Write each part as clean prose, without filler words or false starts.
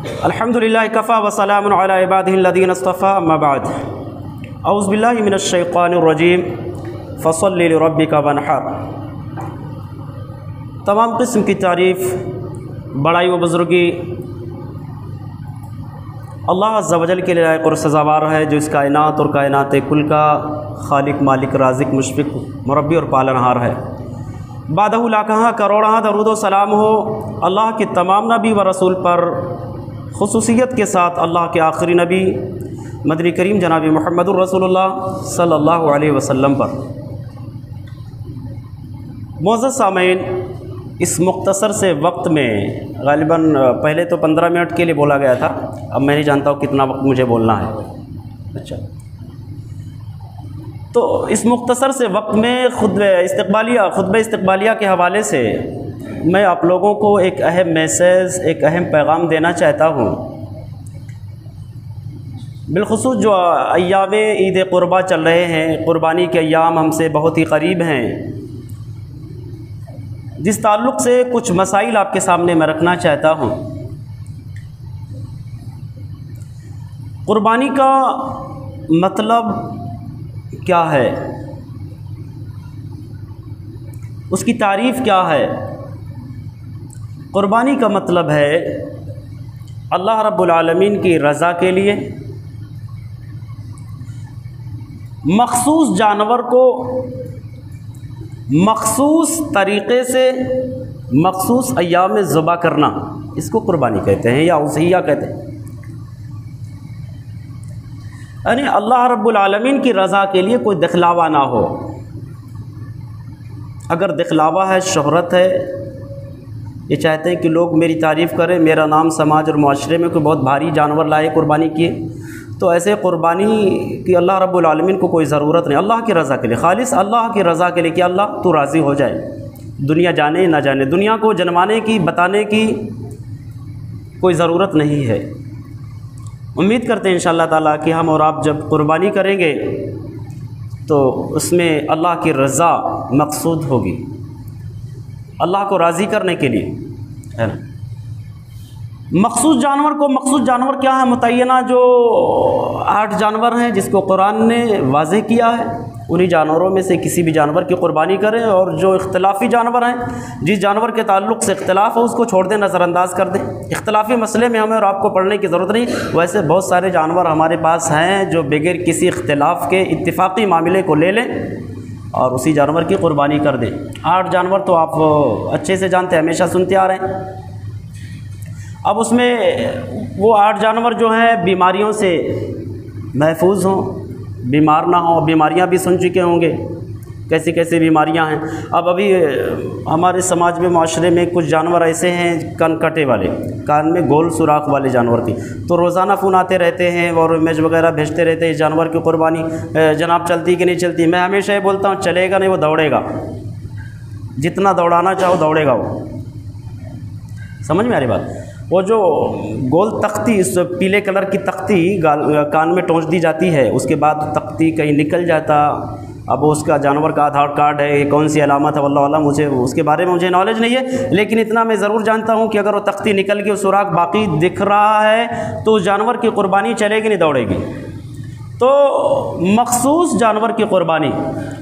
अल्हम्दुलिल्लाह कफ़ा व सलामुन अला इबादिहिल्लज़ीना इस्तफ़ा अम्मा बअद औज़ु बिल्लाहि मिनश शैतानिर रजीम फ़सल्लि लिरब्बिका वन्हर। तमाम किस्म की तारीफ़, बड़ाई व बुज़ुर्गी अल्लाह अज़्ज़ा व जल के लिए लायक़ और सज़ावार है, जो इस कायनात और कायनात कुल का खालिक, मालिक, राज़िक, मुशफ़िक़, मुरब्बी और पालनहार है। बादहु लाखा करोड़ा दरूद व सलाम हो अल्लाह के तमाम नबी व रसूल पर, खुसूसियत के साथ अल्लाह के आखिरी नबी मदनी करीम जनाब मुहम्मदुर रसूलुल्लाह सल्लल्लाहु अलैहि वसल्लम पर। मोअज़्ज़ज़ सामईन, इस मुख्तसर से वक्त में ग़ालिबन पहले तो 15 मिनट के लिए बोला गया था, अब मैं नहीं जानता हूँ कितना वक्त मुझे बोलना है। अच्छा, तो इस मुख्तसर से वक्त में खुतबा इस्तक़बालिया के हवाले से मैं आप लोगों को एक अहम मैसेज, एक अहम पैगाम देना चाहता हूँ। बिलखुसूस जो अय्याम ईद क़ुरबा चल रहे हैं, क़ुरबानी के अय्याम हमसे बहुत ही करीब हैं, जिस ताल्लुक़ से कुछ मसाइल आपके सामने मैं रखना चाहता हूँ। क़ुरबानी का मतलब क्या है, उसकी तारीफ़ क्या है। क़ुरबानी का मतलब है अल्लाह रब्बुल आलमीन की रज़ा के लिए मख़सूस जानवर को मख़सूस तरीक़े से मख़सूस अय्याम में ज़िबा करना, इसको क़ुरबानी कहते हैं या उज़हिया कहते हैं। यानी अल्लाह रब्बुल आलमीन की रज़ा के लिए कोई दिखलावा ना हो। अगर दिखलावा है, शोहरत है, ये चाहते हैं कि लोग मेरी तारीफ़ करें, मेरा नाम समाज और माशरे में कोई बहुत भारी जानवर लाए कुर्बानी किए, तो ऐसे कुर्बानी की अल्लाह रब्बुल आलमीन को कोई ज़रूरत नहीं। अल्लाह की रज़ा के लिए, खालिस अल्लाह की रज़ा के लिए कि अल्लाह तू राज़ी हो जाए, दुनिया जाने ना जाने, दुनिया को जनवाने की, बताने की कोई ज़रूरत नहीं है। उम्मीद करते हैं इंशाअल्लाह ताला कि हम और आप जब कुर्बानी करेंगे तो उसमें अल्लाह की रज़ा मक़सूद होगी, अल्लाह को राज़ी करने के लिए, है ना। मख़सूस जानवर को, मख़सूस जानवर क्या है, मुतय्यना जो 8 जानवर हैं जिसको कुरान ने वाज़ेह किया है, उन्हीं जानवरों में से किसी भी जानवर की कुर्बानी करें। और जो इख्तिलाफ़ी जानवर हैं, जिस जानवर के ताल्लुक़ से इख्तिलाफ़ हो उसको छोड़ दें, नज़रअंदाज कर दें। इख्तिलाफ़ी मसले में हमें और आपको पढ़ने की ज़रूरत नहीं। वैसे बहुत सारे जानवर हमारे पास हैं जो बग़ैर किसी इख्तिलाफ़ के इत्तिफ़ाक़ी मामले को ले लें और उसी जानवर की कुर्बानी कर दें। 8 जानवर तो आप अच्छे से जानते हैं, हमेशा सुनते आ रहे हैं। अब उसमें वो 8 जानवर जो हैं बीमारियों से महफूज हों, बीमार ना हों। बीमारियां भी सुन चुके होंगे कैसी कैसी बीमारियां हैं। अब अभी हमारे समाज में, माशरे में कुछ जानवर ऐसे हैं कान कटे वाले, कान में गोल सुराख वाले जानवर की, तो रोज़ाना फ़ोन आते रहते हैं और इमेज वगैरह भेजते रहते हैं। इस जानवर की कुर्बानी जनाब चलती कि नहीं चलती। मैं हमेशा ये बोलता हूँ, चलेगा नहीं, वो दौड़ेगा, जितना दौड़ाना चाहो दौड़ेगा वो। समझ में आ रही बात। वो जो गोल तख्ती, इस पीले कलर की तख्ती कान में टोंच दी जाती है, उसके बाद तख्ती कहीं निकल जाता। अब उसका जानवर का आधार कार्ड है, कौन सी अलामत है, वल्लाह अल्लाह, मुझे उसके बारे में मुझे नॉलेज नहीं है, लेकिन इतना मैं ज़रूर जानता हूँ कि अगर वो तख्ती निकल गई, सुराख बाकी दिख रहा है, तो उस जानवर की कुर्बानी चलेगी नहीं, दौड़ेगी। तो मख़सूस जानवर की कुर्बानी,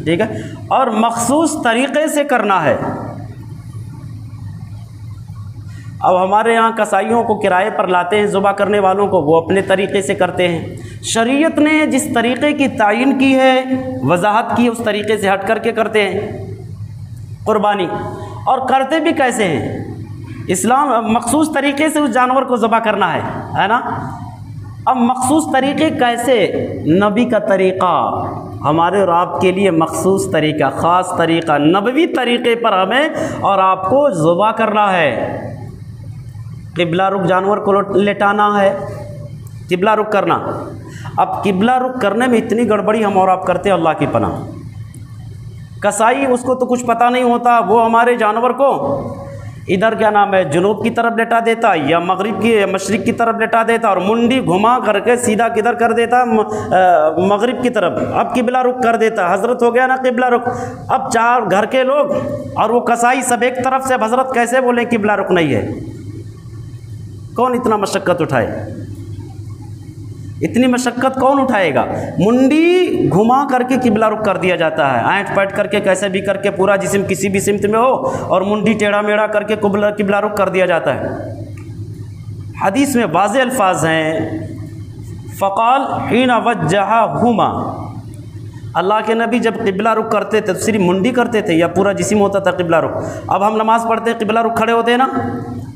ठीक है, और मख़सूस तरीक़े से करना है। अब हमारे यहाँ कसाईयों को किराए पर लाते हैं, ज़ुबा करने वालों को, वो अपने तरीक़े से करते हैं। शरीयत ने जिस तरीक़े की तायीन की है, वजाहत की है, उस तरीक़े से हट करके करते हैं कुर्बानी। और करते भी कैसे हैं, इस्लाम मख़सूस तरीक़े से उस जानवर को ज़ुबा करना है ना। अब मख़सूस तरीक़े कैसे, नबी का तरीक़ा, हमारे और आपके लिए मख़सूस तरीक़ा, ख़ास तरीक़ा, नबवी तरीक़े पर हमें और आपको ज़ुबा करना है। किबला रुख जानवर को लेटाना है, किबला रुख करना। अब किबला रुख करने में इतनी गड़बड़ी हम और आप करते हैं, अल्लाह की पनाह। कसाई, उसको तो कुछ पता नहीं होता, वो हमारे जानवर को इधर क्या नाम है, जुनूब की तरफ लेटा देता या मगरिब की, मशरिक़ की तरफ लेटा देता और मुंडी घुमा करके सीधा किधर कर देता, मगरिब की तरफ। अब किबला रुख कर देता, हज़रत हो गया ना किबला रुख। अब 4 घर के लोग और वो कसाई सब एक तरफ से, हज़रत कैसे बोले किबला रुख नहीं है। कौन इतना मशक्क़त उठाए? इतनी मशक्क़त कौन उठाएगा? मुंडी घुमा करके किबला रुख कर दिया जाता है, ऐंठ पैठ करके कैसे भी करके पूरा जिस्म किसी भी सिमत में हो और मुंडी टेढ़ा मेढ़ा करके किबला रुख कर दिया जाता है। हदीस में वाज़े अल्फाज हैं, फ़क़ाल हीन वज्जहहुमा, अल्लाह के नबी जब किबला रुख करते थे तो सिर्फ मुंडी करते थे या पूरा जिस्म होता था किबला रुख? अब हम नमाज़ पढ़ते हैं किबला रुख खड़े होते हैं ना,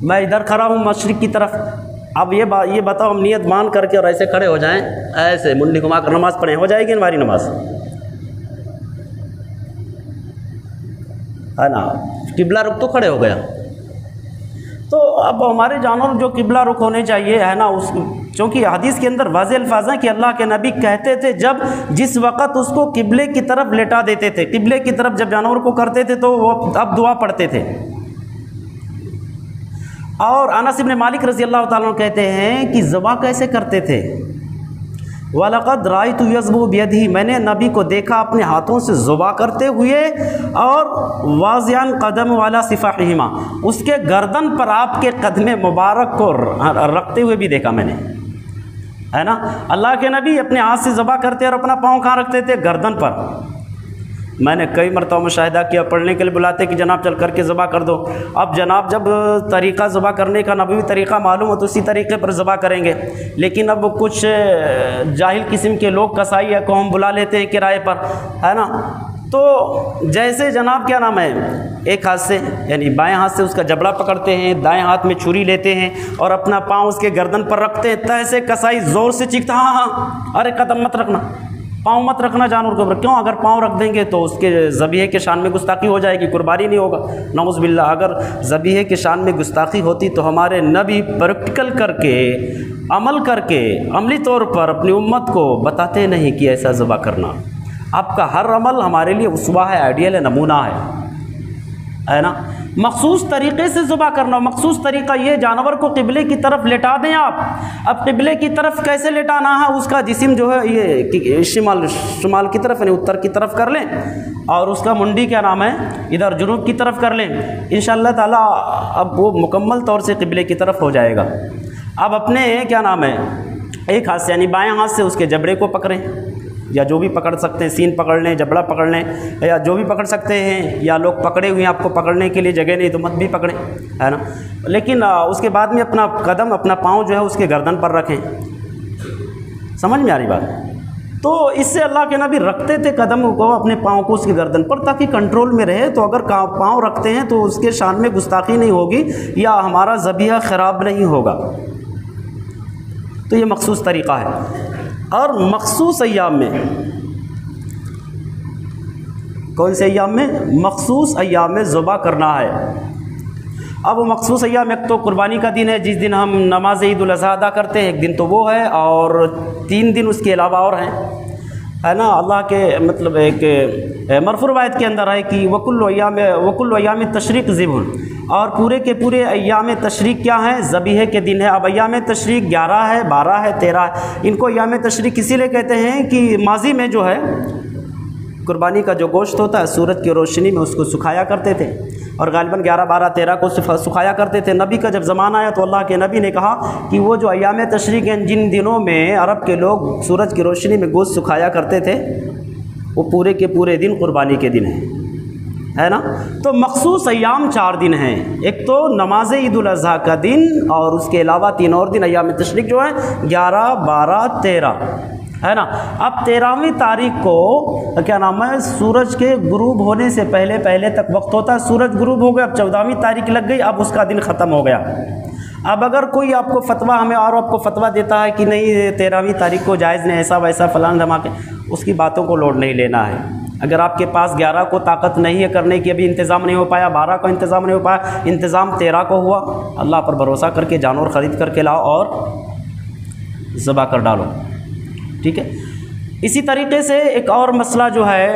मैं इधर खड़ा हूँ मशरिक़ की तरफ, अब ये बताओ हम नियत मान करके और ऐसे खड़े हो जाएं, ऐसे मुंडी घुमा कर नमाज़ पढ़ें, हो जाएगी हमारी नमाज? है ना, किबला रुख तो खड़े हो गया। तो अब हमारे जानवर जो किबला रुख होने चाहिए, है ना, उस चूँकि हदीस के अंदर वाज़े अल्फाज हैं कि अल्लाह के नबी कहते थे जब जिस वक़्त उसको किबले की तरफ लेटा देते थे, किबले की तरफ जब जानवर को करते थे तो वो अब दुआ पढ़ते थे। और अनस इब्न मालिक रज़ी अल्लाह ताला अन्हु कहते हैं कि ज़बा कैसे करते थे? वलक़द रायतु यज़बु बियदिही, मैंने नबी को देखा अपने हाथों से ज़बा करते हुए, और वाज़ियान क़दम वाला सिफ़ाहिमा, उसके गर्दन पर आपके कदम मुबारक को रखते हुए भी देखा मैंने, है ना। अल्लाह के नबी अपने हाथ से ज़बा करते और अपना पाँव कहाँ रखते थे? गर्दन पर। मैंने कई मरतबा मुशाहिदा किया, पढ़ने के लिए बुलाते कि जनाब चल करके ज़बा कर दो। अब जनाब जब तरीक़ा ज़बा करने का नबवी तरीक़ा मालूम हो तो उसी तरीक़े पर ज़बा करेंगे, लेकिन अब कुछ जाहिल किस्म के लोग कसाई है को हम बुला लेते हैं किराए पर, है ना। तो जैसे जनाब क्या नाम है, एक हाथ से यानी बाएं हाथ से उसका जबड़ा पकड़ते हैं, दाएं हाथ में छुरी लेते हैं और अपना पाँव उसके गर्दन पर रखते हैं, तैसे कसाई ज़ोर से चीखता, हाँ हाँ अरे कदम मत रखना, पाँव मत रखना जानवर के ऊपर। क्यों? अगर पाँव रख देंगे तो उसके ज़बीहे के शान में गुस्ताखी हो जाएगी, कुर्बानी नहीं होगा, नऊज़ बिल्लाह। अगर ज़बीहे के शान में गुस्ताखी होती तो हमारे नबी प्रैक्टिकल करके, अमल करके, अमली तौर पर अपनी उम्मत को बताते नहीं कि ऐसा ज़बा करना। आपका हर अमल हमारे लिए उसवा है, आइडियल है, नमूना है ना। मखसूस तरीक़े से ज़ुबा करना, मखसूस तरीक़ा ये जानवर को क़िबले की तरफ लेटा दें आप। अब क़िबले की तरफ कैसे लेटाना है? उसका जिस्म जो है ये शुमाल की तरफ यानी उत्तर की तरफ कर लें और उसका मुंडी क्या नाम है इधर जुनूब की तरफ कर लें, इंशाअल्लाह ताला अब वो मुकम्मल तौर से क़िबले की तरफ हो जाएगा। अब अपने क्या नाम है एक हाथ से यानी बाएँ हाथ से उसके जबड़े को पकड़ें, या जो भी पकड़ सकते हैं, सीन पकड़ लें, जबड़ा पकड़ लें, या जो भी पकड़ सकते हैं, या लोग पकड़े हुए हैं आपको पकड़ने के लिए जगह नहीं तो मत भी पकड़ें, है ना। लेकिन उसके बाद में अपना कदम, अपना पाँव जो है उसके गर्दन पर रखें। समझ में आ रही बात? तो इससे अल्लाह के नबी रखते थे कदम को, अपने पाँव को उसके गर्दन पर, ताकि कंट्रोल में रहे। तो अगर पाँव रखते हैं तो उसके शान में गुस्ताखी नहीं होगी या हमारा ज़बीहा ख़राब नहीं होगा। तो ये मखसूस तरीक़ा है। और मखसूस अय्याम में, कौन से अय्याम में? मखसूस अय्याम में ज़ुबा करना है। अब मखसूस अय्याम, एक तो कुर्बानी का दिन है जिस दिन हम नमाज ईद उल अज़हा अदा करते हैं, एक दिन तो वो है, और 3 दिन उसके अलावा और हैं, है ना। अल्लाह के मतलब एक मरफू रवायत के अंदर है कि वकुल्लु अय्याम तशरीक़ ज़िबुन, और पूरे के पूरे अय्याम तशरीक़ क्या है? ज़बीहे के दिन है। अब अय्याम तशरीक़ 11 है, 12 है, 13 है। इनको अय्याम तशरीक़ इसीलिए कहते हैं कि माजी में जो है कुर्बानी का जो गोश्त होता है सूरज की रोशनी में उसको सुखाया करते थे, और गालिबन 11, 12, 13 को सुखाया करते थे। नबी का जब ज़माना आया तो अल्लाह के नबी ने कहा कि वो जो अय्याम तशरीक़ हैं, जिन दिनों में अरब के लोग सूरज की रोशनी में गोश्त सुखाया करते थे, वो पूरे के पूरे दिन कुर्बानी के दिन है ना। तो मखसूस अय्याम 4 दिन हैं, एक तो नमाज ईद उल अज़हा का दिन, और उसके अलावा 3 और दिन अय्याम तशरीक़ जो है 11, 12, 13, है ना। अब 13वीं तारीख को क्या नाम है सूरज के गुरूब होने से पहले तक वक्त होता है। सूरज गुरूब हो गया, अब 14वीं तारीख लग गई, अब उसका दिन ख़त्म हो गया। अब अगर कोई आपको फतवा आपको फतवा देता है कि नहीं 13वीं तारीख को जायज़ नहीं, ऐसा वैसा फलान धमाके, उसकी बातों को लोड नहीं लेना है। अगर आपके पास 11 को ताकत नहीं है करने की, अभी इंतज़ाम नहीं हो पाया, 12 को इंतज़ाम नहीं हो पाया, इंतज़ाम 13 को हुआ, अल्लाह पर भरोसा करके जानवर ख़रीद करके लाओ और ज़बा कर डालो, ठीक है। इसी तरीके से एक और मसला जो है,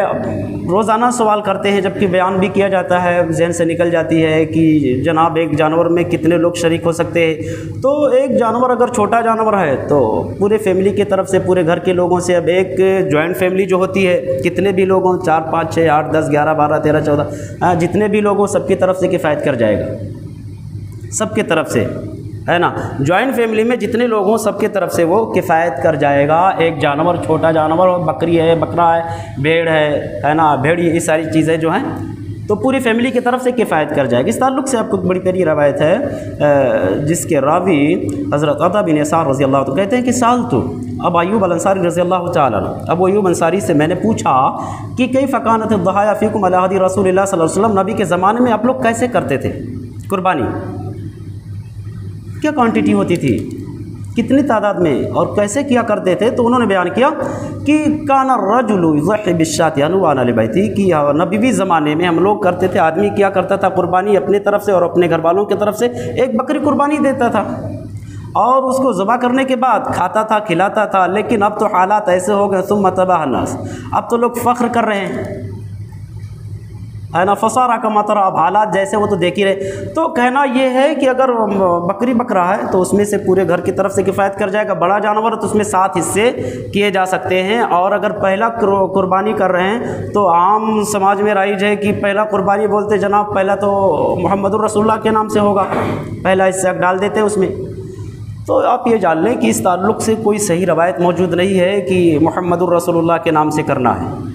रोज़ाना सवाल करते हैं जबकि बयान भी किया जाता है, जहन से निकल जाती है कि जनाब एक जानवर में कितने लोग शरीक हो सकते हैं। तो एक जानवर अगर छोटा जानवर है तो पूरे फैमिली की तरफ से, पूरे घर के लोगों से, अब एक जॉइंट फैमिली जो होती है कितने भी लोग हों, 4, 5, 6, 8, 10, 11, 12, 13, 14, जितने भी लोग हों सबकी तरफ से किफ़ायत कर जाएगा, सबके तरफ से, है ना। जॉइंट फैमिली में जितने लोग हों सबके तरफ से वो किफ़ायत कर जाएगा। एक जानवर, छोटा जानवर हो, बकरी है, बकरा है, भेड़ है ना, भेड़, ये सारी चीज़ें जो हैं तो पूरी फैमिली की तरफ से किफ़ायत कर जाएगी। इस ताल्लुक़ से आपको बड़ी प्यारी रवायत है जिसके रावी हज़रत अता बिन यसार रज़ी अल्लाह कहते हैं कि साल तो अब अय्यूब अल-अंसारी रज़ी अल्लाह तआला अब अय्यूब अंसारी से मैंने पूछा कि कई फ़कानत दहाया फ़ीकुम अला हदी रसूलिल्लाह सल्लल्लाहु अलैहि वसल्लम, नबी के ज़माने में आप लोग कैसे करते थे कुर्बानी, क्या क्वांटिटी होती थी, कितनी तादाद में और कैसे किया करते थे। तो उन्होंने बयान किया कि काना रजुलु यज़ही बिश्शाति अनुवाना लिबैती, कि नबी ज़माने में हम लोग करते थे, आदमी किया करता था कुर्बानी अपनी तरफ से और अपने घर वालों की तरफ से एक बकरी कुर्बानी देता था और उसको ज़बह करने के बाद खाता था, खिलाता था। लेकिन अब तो हालात ऐसे हो गए, सुम्मा तबाह अन्नास, अब तो लोग फ़ख्र कर रहे हैं, है ना, फसारा का मतलब अब हालात जैसे वो तो देख ही रहे। तो कहना ये है कि अगर बकरी बकरा है तो उसमें से पूरे घर की तरफ से किफ़ायत कर जाएगा। बड़ा जानवर है तो उसमें 7 हिस्से किए जा सकते हैं। और अगर पहला कुर्बानी कर रहे हैं तो आम समाज में राइज है कि पहला कुर्बानी बोलते जनाब पहला तो मुहम्मदुर रसूलुल्लाह के नाम से होगा, पहला हिस्सा डाल देते हैं उसमें। तो आप ये जान लें कि इस ताल्लुक़ से कोई सही रवायत मौजूद नहीं है कि मुहम्मदुर रसूलुल्लाह के नाम से करना है।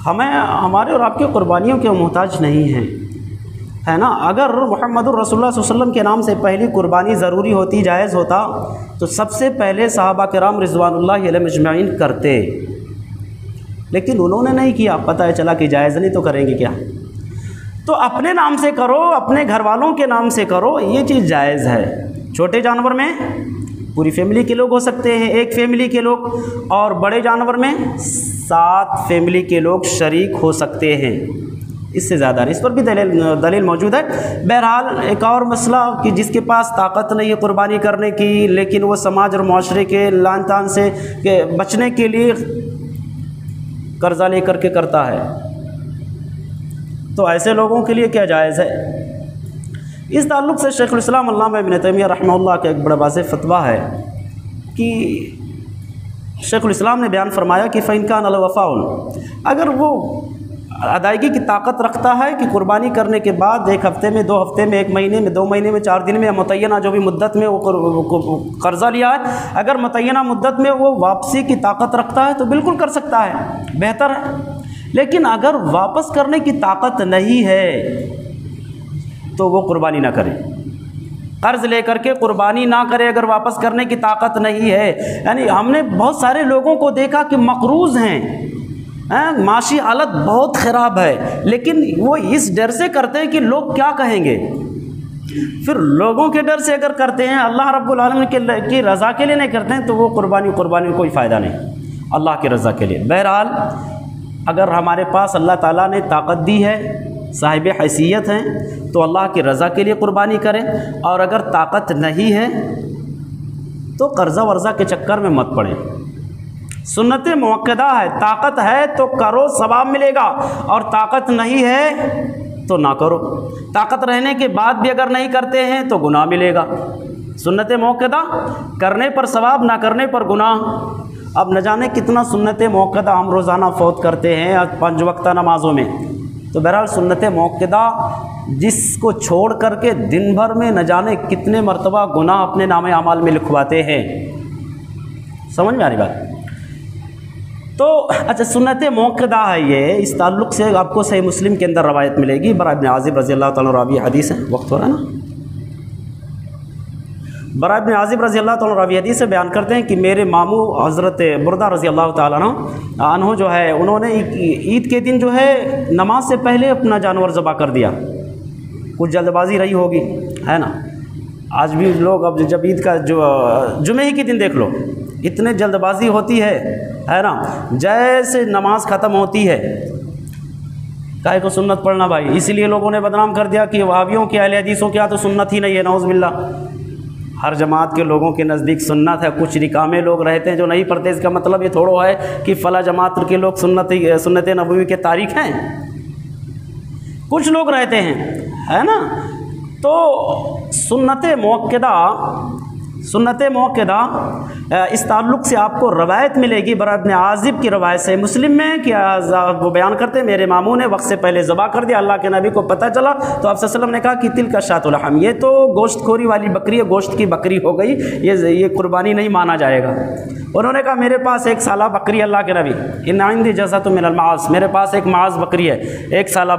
हमें हमारे और आपके कुर्बानियों के मोहताज नहीं हैं, है ना। अगर मुहम्मदुर रसूलुल्लाह सल्लल्लाहु अलैहि वसल्लम के नाम से पहली कुर्बानी ज़रूरी होती, जायज़ होता तो सबसे पहले सहाबा किराम रिज़वानुल्लाहि अलैहिम अजमईन करते, लेकिन उन्होंने नहीं किया। पता है चला कि जायज़ नहीं तो करेंगे क्या। तो अपने नाम से करो, अपने घर वालों के नाम से करो, ये चीज़ जायज़ है। छोटे जानवर में पूरी फैमिली के लोग हो सकते हैं, एक फैमिली के लोग, और बड़े जानवर में 7 फैमिली के लोग शरीक हो सकते हैं, इससे ज़्यादा नहीं। इस पर भी दलील मौजूद है। बहरहाल एक और मसला कि जिसके पास ताकत नहीं है कुर्बानी करने की, लेकिन वो समाज और माशरे के लान तान से बचने के लिए कर्ज़ा लेकर के करता है, तो ऐसे लोगों के लिए क्या जायज़ है। इस ताल्लुक़ से शेखुल इस्लाम अल्लामा इब्न तैमिया रहमहुल्लाह का एक बड़ा वाज़ेह फ़तवा है कि शेखुल इस्लाम ने बयान फरमाया कि फ़इन कान अल वफ़ाउन, अगर वो अदायगी की ताकत रखता है कि कुर्बानी करने के बाद 1 हफ़्ते में, 2 हफ़्ते में, 1 महीने में, 2 महीने में, 4 दिन में, मुतय्यना जो भी मुद्दत में वो कर्ज़ा लिया है, अगर मुतय्यना मुद्दत में वो वापसी की ताकत रखता है तो बिल्कुल कर सकता है, बेहतर है। लेकिन अगर वापस करने की ताकत नहीं है तो वो कुर्बानी ना करे, कर्ज़ लेकर के कुर्बानी ना करे अगर वापस करने की ताकत नहीं है। यानी हमने बहुत सारे लोगों को देखा कि मकरूज़ हैं, माशी हालत बहुत ख़राब है, लेकिन वो इस डर से करते हैं कि लोग क्या कहेंगे। फिर लोगों के डर से अगर करते हैं, अल्लाह रब्बुल आलमीन की रज़ा के लिए नहीं करते हैं, तो वो कुर्बानी कोई फ़ायदा नहीं, अल्लाह की रज़ा के लिए। बहरहाल अगर हमारे पास अल्लाह ताला ने ताकत दी है, साहिब हैसियत हैं, तो अल्लाह की रज़ा के लिए कुर्बानी करें। और अगर ताकत नहीं है तो कर्ज़ा वर्ज़ा के चक्कर में मत पड़ें। सुन्नत मुअक्कदा है, ताकत है तो करो, सवाब मिलेगा, और ताकत नहीं है तो ना करो। ताकत रहने के बाद भी अगर नहीं करते हैं तो गुनाह मिलेगा। सुन्नत मुअक्कदा करने पर सवाब, ना करने पर गुनाह। अब न जाने कितना सुन्नत मुअक्कदा हम रोज़ाना फौत करते हैं 5 वक्ता नमाज़ों में। तो बहरहाल सुन्नत मुअक्कदा जिसको छोड़ करके दिन भर में न जाने कितने मरतबा गुनाह अपने नामे अमाल में लिखवाते हैं। समझ में आ रही बात। तो अच्छा, सुन्नत मुअक्कदा है ये, इस ताल्लुक़ से आपको सही मुस्लिम के अंदर रवायत मिलेगी। बरा इब्न आज़िब रज़ी अल्लाह तआला रावी हदीस है, वक्त हो रहा है ना। बरा इब्न आज़िब रज़ी अल्लाह तआला रावी हदीस से बयान करते हैं कि मेरे मामू हज़रत बुरदा रज़ी अल्लाह तआला अन्हु जो है, उन्होंने ईद के दिन जो है नमाज से पहले अपना जानवर ज़बह कर दिया। कुछ जल्दबाजी रही होगी, है ना। आज भी लोग अब जब ईद का जो जुमे ही के दिन देख लो, इतने जल्दबाजी होती है ना। जैसे नमाज ख़त्म होती है, काहे को सुन्नत पढ़ना भाई, इसीलिए लोगों ने बदनाम कर दिया कि वहाबियों के अहले हदीसों के यहाँ तो सुन्नत ही नहीं है, नौज़ बिल्लाह। हर जमात के लोगों के नज़दीक सुन्नत है, कुछ निकामे लोग रहते हैं जो नहीं पढ़ते। इसका मतलब ये थोड़ा है कि फ़ला जमात के लोग सुन्नत नबवी के तारीख हैं। कुछ लोग रहते हैं, है ना। तो सुन्नत मुअक्कदा सुन्नत मुअक्कदा इस ताल्लुक़ से आपको रवायत मिलेगी बरा इब्न आज़िब की रवायत से मुस्लिम में कि वो बयान करते मेरे मामू ने वक्त से पहले ज़बा कर दिया, अल्लाह के नबी को पता चला तो आप सल्लल्लाहु अलैहि वसल्लम ने कहा कि तिल का शातुल हम, ये तो गोश्तखोरी वाली बकरी है, गोश्त की बकरी हो गई, ये कुर्बानी नहीं माना जाएगा। उन्होंने कहा मेरे पास एक साला बकरी, अल्लाह के नबी इन इंदी जज़अतुम मिनल माज़, मेरे पास एक माज़ बकरी है, एक साला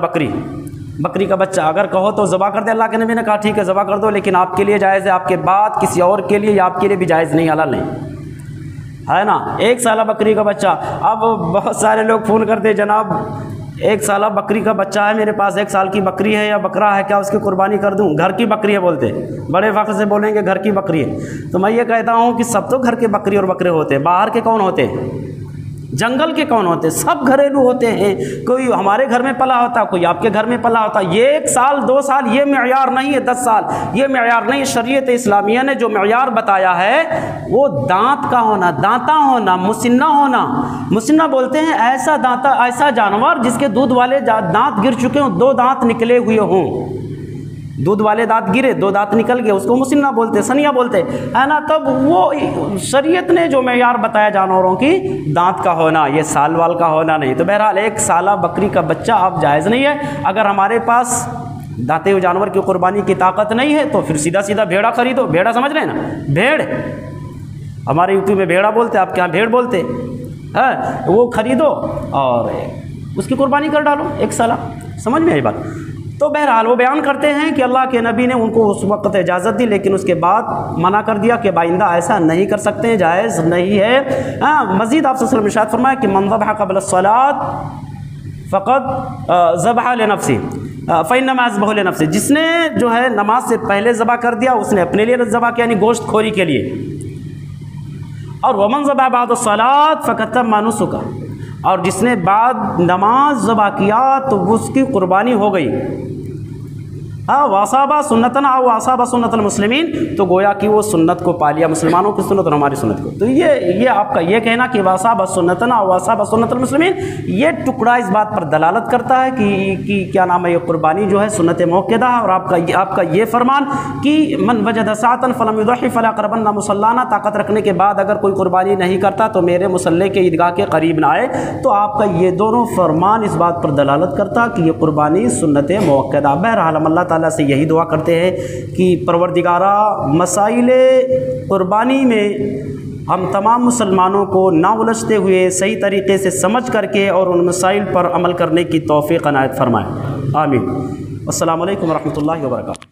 बकरी का बच्चा, अगर कहो तो ज़बा कर दे। अल्लाह के नबी ने कहा ठीक है ज़बा कर दो, लेकिन आपके लिए जायज़ है, आपके बाद किसी और के लिए या आपके लिए भी जायज़ नहीं, हलाल नहीं है ना। एक साला बकरी का बच्चा। अब बहुत सारे लोग फ़ोन करते जनाब एक साला बकरी का बच्चा है मेरे पास, एक साल की बकरी है या बकरा है, क्या उसकी कुर्बानी कर दूं? घर की बकरी है बोलते, बड़े फ़ख्र से बोलेंगे घर की बकरी है। तो मैं ये कहता हूँ कि सब तो घर के बकरी और बकरे होते हैं, बाहर के कौन होते हैं, जंगल के कौन होते हैं? सब घरेलू होते हैं। कोई हमारे घर में पला होता, कोई आपके घर में पला होता। ये 1 साल 2 साल ये मेयार नहीं है, 10 साल ये मेयार नहीं। शरीयत इस्लामिया ने जो मेयार बताया है वो दांत का होना, दांता होना, मुसिन्ना होना। मुसिन्ना बोलते हैं ऐसा दांता, ऐसा जानवर जिसके दूध वाले दांत गिर चुके हों, 2 दांत निकले हुए हों, दूध वाले दांत गिरे, 2 दांत निकल गए, उसको मुसिन्ना बोलते, सनिया बोलते है ना। तब वो शरीयत ने जो मेयार बताया जानवरों की दांत का होना, ये साल वाल का होना नहीं। तो बहरहाल एक साला बकरी का बच्चा अब जायज़ नहीं है। अगर हमारे पास दांते हुए जानवर की कुर्बानी की ताकत नहीं है तो फिर सीधा सीधा भेड़ा खरीदो। भेड़ा समझ रहे हैं ना, भेड़, हमारे यूपी में भेड़ा बोलते, आपके यहाँ भेड़ बोलते हैं, वो खरीदो और उसकी कुर्बानी कर डालो, एक साला। समझ में आई बात? तो बहरहाल वो बयान करते हैं कि अल्लाह के नबी ने उनको उस वक्त इजाज़त दी, लेकिन उसके बाद मना कर दिया कि बाइंदा ऐसा नहीं कर सकते हैं, जायज़ नहीं है। हाँ, मज़ीद आप सल्लल्लाहु अलैहि वसल्लम ने इरशाद फरमाया कि मन ज़बह क़ब्ल अस्सलात फ़क़द ज़बह लिनफ़्सी फ़इन्नमा यज़बहु लिनफ़्सी, जिसने जो है नमाज से पहले ज़बह कर दिया उसने अपने लिए ज़बह किया, यानी गोश्त खोरी के लिए। और वमन ज़बह बाद अस्सलात फ़क़द तम्मा नुसुका, और जिसने बाद नमाज ज़बा किया तो उसकी कुर्बानी हो गई। हाँ, वासाबा सुन्नतना और वासाबा सुन्नतल मुस्लिमीन, तो गोया कि वो सुन्नत को पा लिया, मुसलमानों की सुन्नत और हमारी सुन्नत को। तो ये आपका ये कहना कि वासाबा सुन्नतना और वासाबा सुन्नतल मुस्लिमीन, ये टुकड़ा इस बात पर दलालत करता है कि क्या नाम है, ये कुर्बानी जो है सुन्नत मुअक्कदा है। और आपका ये फरमान कि मन वजद सातन फलम युदही फला क़रबन्ना मुसल्लाना, ताकत रखने के बाद अगर कोई कुर्बानी नहीं करता तो मेरे मुसल्ले के ईदगाह के करीब ना आए, तो आपका ये दोनों फरमान इस बात पर दलालत करता कि ये कुर्बानी सुन्नत मुअक्कदा। बहरहाल हम अल्लाह ताला से यही दुआ करते हैं कि परवरदिगारा मसाइले कुर्बानी में हम तमाम मुसलमानों को ना उलझते हुए सही तरीके से समझ करके और उन मसाइल पर अमल करने की तौफीक अनायत फरमाए। आमीन। अस्सलामु अलैकुम व रहमतुल्लाहि व बरकातहू।